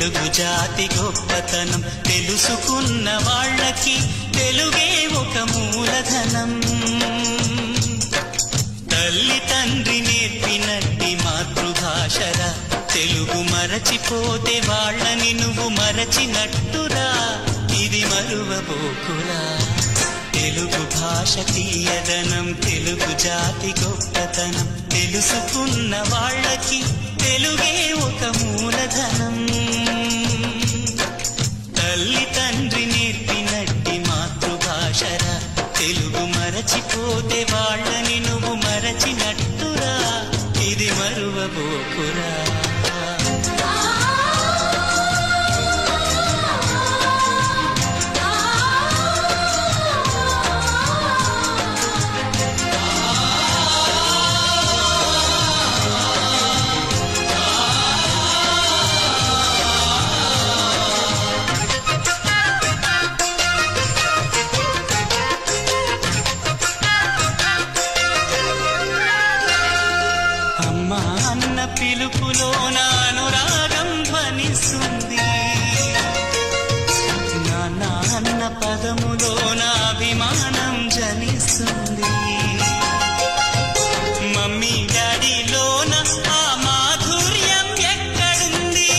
తెలుగు జాతి గొప్పతనం తెలుసుకున్న వాళ్ళకి తెలుగే ఒక మూలధనం. తల్లి తండ్రి నేర్పినట్టి మాతృభాషరా, తెలుగు మరచిపోతే వాళ్ళని నువ్వు మరచినట్టురా, ఇది మరువబోకురా. తెలుగు భాష తీయదనం, తెలుగు జాతి గొప్పతనం తెలుసుకున్న వాళ్ళకి తెలుగే ఒక మూలధనం. తల్లి తండ్రి నేర్పినట్టి మాతృభాషరా, తెలుగు మరచిపోతే వాళ్ళని నువ్వు మరచినట్టురా, ఇది మరువబోకురా. పిలుపులోన అనురాగం ధ్వనిస్తుంది, నాన్న అన్న పదములోన అభిమానం జనిస్తుంది. మమ్మీ డాడీలోన ఆ మాధుర్యం ఎక్కడుంది?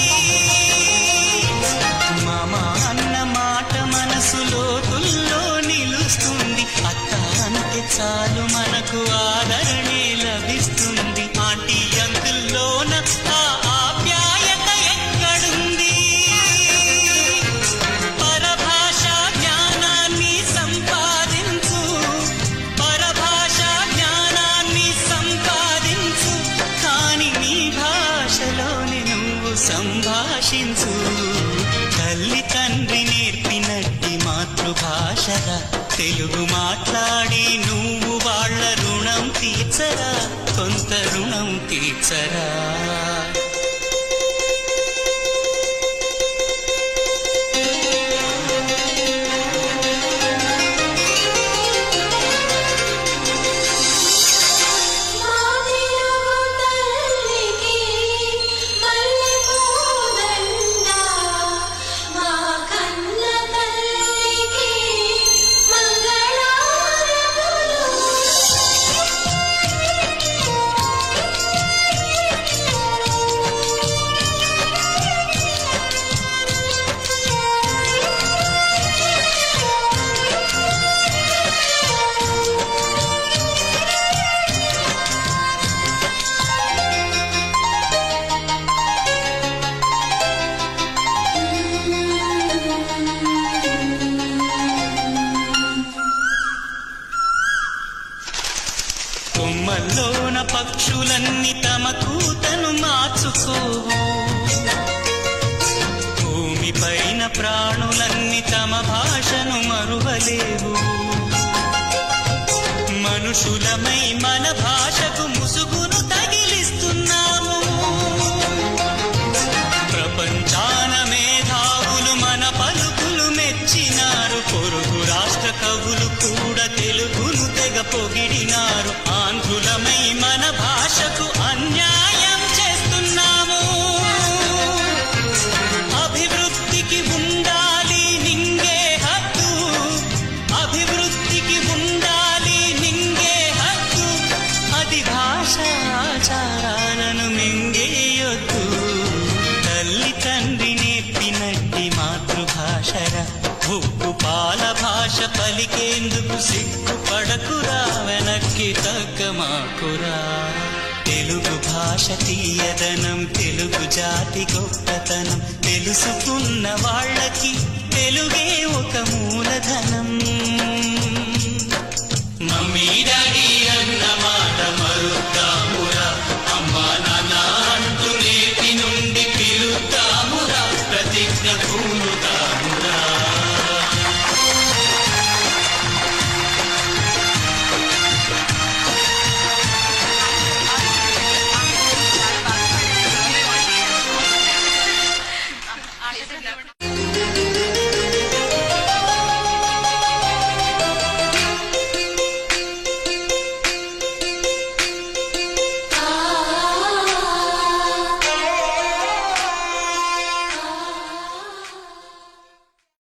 మామ అన్న మాట మనసులో తుల్లో నిలుస్తుంది. అత్త అంటే చాలు మనకు ఆదరణే లభిస్తుంది. ఆంటీ అంకుల్లోన ఆ ఆప్యాయత ఎక్కడుంది? పరభాషా జ్ఞానాన్ని సంపాదించు, పరభాషా జ్ఞానాన్ని సంపాదించు, కాని నీ భాషలోని నువ్వు సంభాషించు. తల్లి తండ్రి నేర్పినట్టి మాతృభాషరా, తెలుగు మాట్లాడి నువ్వు వాళ్ళ రుణం తీర్చరా, కొంత రుణం తీర్చరా. కొమ్మల్లోన పక్షులన్నీ తమ కూతను మార్చుకోవు, భూమిపైన ప్రాణులన్నీ తమ భాషను మరువలేవు. మనుషులమై మన భాషకు ముసుగును తగిలిస్తున్నాము. ప్రపంచాన మేధావులు మన పలుకులు మెచ్చినారు. పొరుగు రాష్ట్ర కవులు కూడా తెలుగును తెగ పొగిడినారు. ఆంధ్రులమై మన భాషకు అన్యాయం చేస్తున్నాము. అభివృద్ధికి ఉండాలి నింగే హక్కు, అభివృద్ధికి ఉండాలి నింగే హక్కు, అది భాషా ఆచారాలను మింగేయొద్దు. తల్లి తండ్రి నేర్పినట్టి మాతృభాషరా, ఉప్పు పాల భాష పలికేందుకు సిగ్గుపడకురా, వెనక్కి తగ్గమాకురా. తెలుగు భాష తీయదనం, తెలుగు జాతి గొప్పతనం తెలుసుకున్న వాళ్ళకి తెలుగే ఒక మూలధనం. మమ్మీ డాడీ అన్న మాట మరుద్దామురా, అమ్మా నాన్న అంటూ నేటి నుండి పిలుద్దామురా, ప్రతిజ్ఞ పూనుతామురా. Thank you.